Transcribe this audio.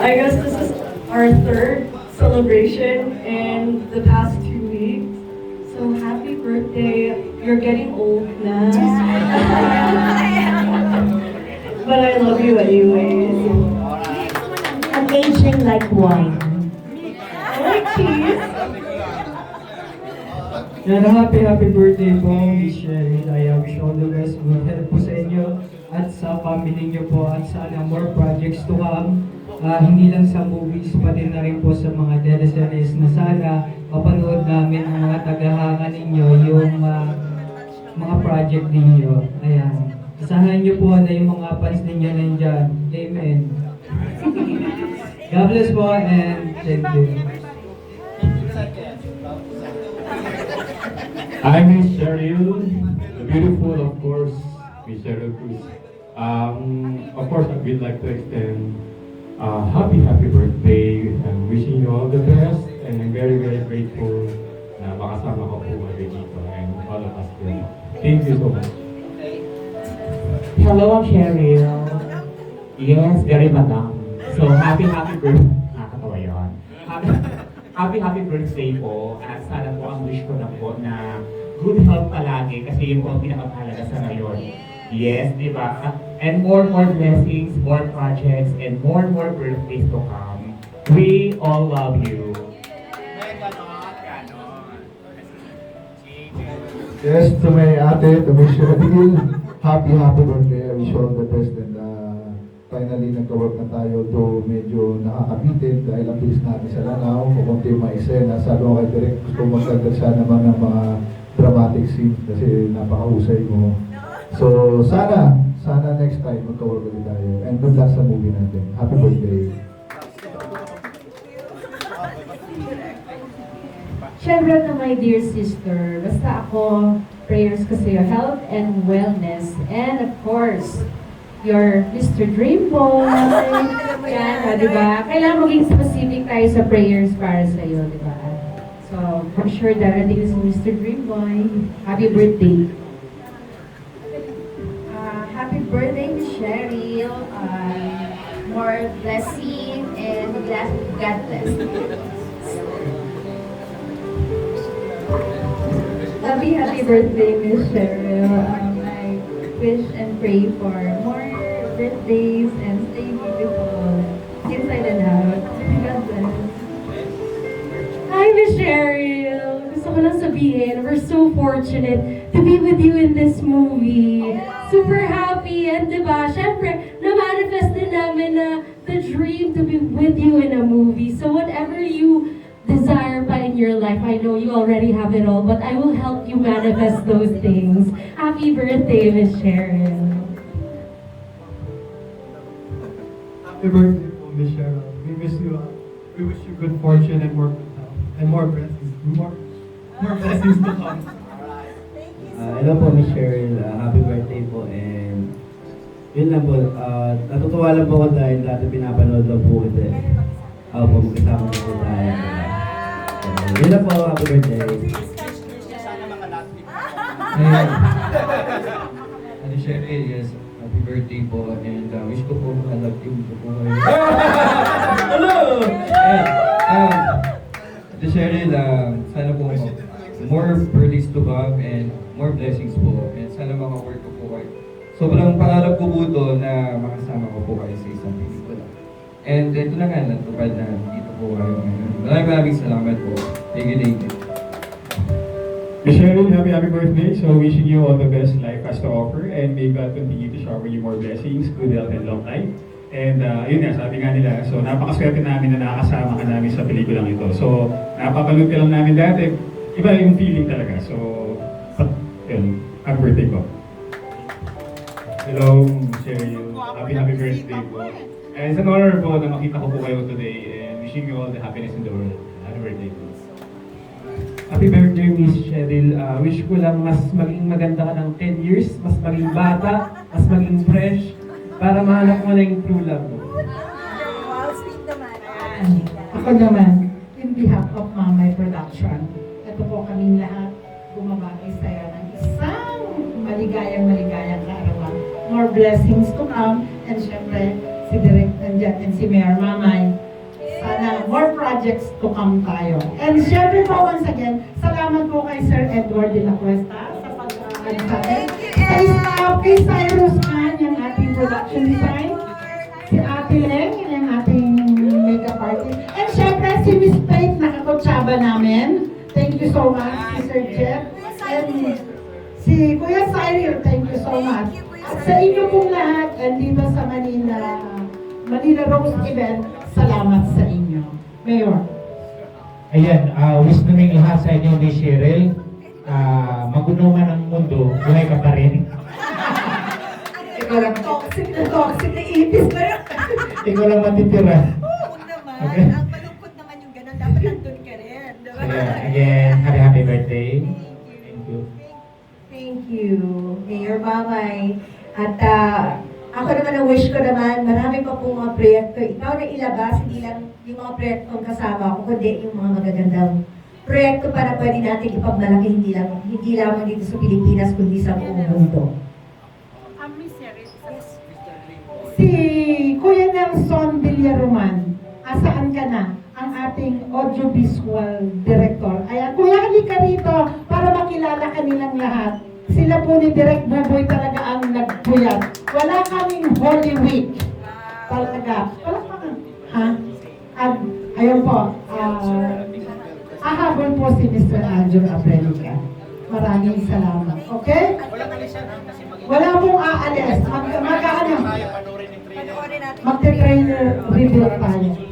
I guess this is our third celebration in the past 2 weeks. So happy birthday. You're getting old now. But I love you anyways. I'm aging like wine. Like cheese. Yan, happy birthday po, Miss Cheryl. I wish all the best. Good health po sa inyo at sa family niyo po at sana more projects to come. Hindi lang sa movies, pati na rin po sa mga teleseries na sana mapanood namin ang mga tagahanga ninyo, yung mga project ninyo. Ayan. Asahan niyo po na yung mga fans ninyo nandyan. Amen. God bless po and thank you. Hi, Miss Cheryl, the beautiful, of course, Miss Cheryl Cruz. Of course, we'd like to extend happy birthday and wishing you all the best. And I'm very grateful na makasama ko po kayo dito and all of us here. Thank you so much. Hello, I'm Cheryl. Yes, very madam. So, happy birthday. Nakakatawa yun. Happy birthday po. At sana po ang wish ko na po na good health palagi kasi yun po ang pinakamahalaga sa ngayon. Yes, di ba? And more blessings, more projects, and more birthdays to come. We all love you. Yes, to my ate, to Miss Cheryl, happy birthday. I wish you all the best and finally nagka-work na tayo do medyo nakakabitin dahil ang bilis natin sa Lanao, kukunti yung mga eksena. Sabi ko kay Direk, gusto mo magdagdag siya naman ng mga dramatic scenes kasi napakahusay mo. So sana next time magka-work ulit tayo and good luck sa movie natin. Happy birthday. Siyempre na my dear sister, basta ako, prayers ko sa iyo, health and wellness. And of course, your Mr. Dream Boy. Yan, di ba? Kailangan maging specific tayo sa prayers para sa iyo, di ba? So, I'm sure darating si Mr. Dream Boy. Happy birthday. Happy birthday, Miss Cheryl. More blessing and God bless. Happy birthday, Miss Cheryl. I wish and pray for more birthdays and stay beautiful inside and out. God bless. Hi, Miss Cheryl! Gusto ko lang sabihin, we're so fortunate to be with you in this movie. Super happy, and diba, syempre, na-manifest din namin na the dream to be with you in a movie. So whatever you desire pa in your life, I know you already have it all, but I will help you manifest those things. Happy birthday, Miss Cheryl! Happy birthday po, Miss Cheryl. We wish you good fortune and more good health. And more blessings. More blessings to come. Hello po, Miss Cheryl. Happy birthday po. And yun lang po. Natutuwa lang po ako dahil dati pinapanood lang po kita. Ako po, magkasama na po tayo. Yun lang po. Happy birthday. Ayan. Ano Cheryl, yes. Happy birthday po. And wish ko po makalab yung po kayo. Hello! Ate Cheryl, sana po more birthdays to come and more blessings po. And sana maka-work ko po kayo. Sobrang pangarap ko po ito na makasama ko po kayo sa isang pelikula. And ito na nga, natupad na dito po kayo ngayon. Maraming salamat po. Thank you. Miss Cheryl, happy birthday. So wishing you all the best life has to offer and may God continue to shower you more blessings, good health and long life. And yun nga, sabi nga nila, so napakaswerte namin na nakakasama ka namin sa pelikulang ito. So napapanood ka lang namin dati, iba yung feeling talaga. So, yun, happy birthday po. Hello, Cheryl. Happy birthday po. And it's an honor po na makita ko po kayo today and wishing you all the happiness in the world. Happy birthday po. Happy birthday, Miss Cheryl. Wish ko lang mas maging maganda ka ng 10 years, mas maging bata, mas maging fresh, para mahanap mo na yung true love mo. Ako naman, in behalf of Mamay Production, ito po kaming lahat bumabati sa'yo ng isang maligayang kaarawan. More blessings to come, and syempre, si Direk andyan, and si Mayor Mamay. Sana more projects to come tayo. And syempre po, once again, salamat po kay Sir Edward de la Cuesta sa pag-aano sa atin. Kay staff, kay Cyrus Khan, yung ating production design. Si Ate Leng, yung ating makeup artist. And syempre, si Miss Faith, nakakutsaba namin. Thank you so much, si Sir Jeff. And si Kuya Cyril, thank you so much. At sa inyo pong lahat, and dito sa Manila Rose event, salamat sa inyo. Mayor. Ayan, wish naming lahat sa inyo ni Cheryl. Maguno man ang mundo, buhay ka pa rin. Ikaw lang toxic na ipis na yun. Ikaw lang matitira. Oo naman. Okay. Ang malungkot naman yung gano'n. Dapat nandun ka rin. Diba? Ayan, again, happy birthday. Thank you. Thank you, Mayor Mamay. At ako naman ang wish ko naman, marami pa po mga proyekto. Ikaw na ilabas, hindi lang yung mga proyektong kasama ko, kundi yung mga magagandang proyekto para pwede natin ipagmalaki hindi lamang dito sa Pilipinas, kundi sa buong mundo. Si Kuya Nelson Villaroman, asaan ka na? Ang ating audiovisual director. Ayan, Kuya, halika rito para makilala kanilang lahat. Sila po ni Direk Buboy talaga ang nagpuyat. Wala kaming Holy Week. Talaga. Wala pa ka. Ha? Ayun po. Ahabol po si Mr. Andrew Abrelica. Maraming salamat. Okay? Wala pong aalis. Mag-trainer reveal tayo.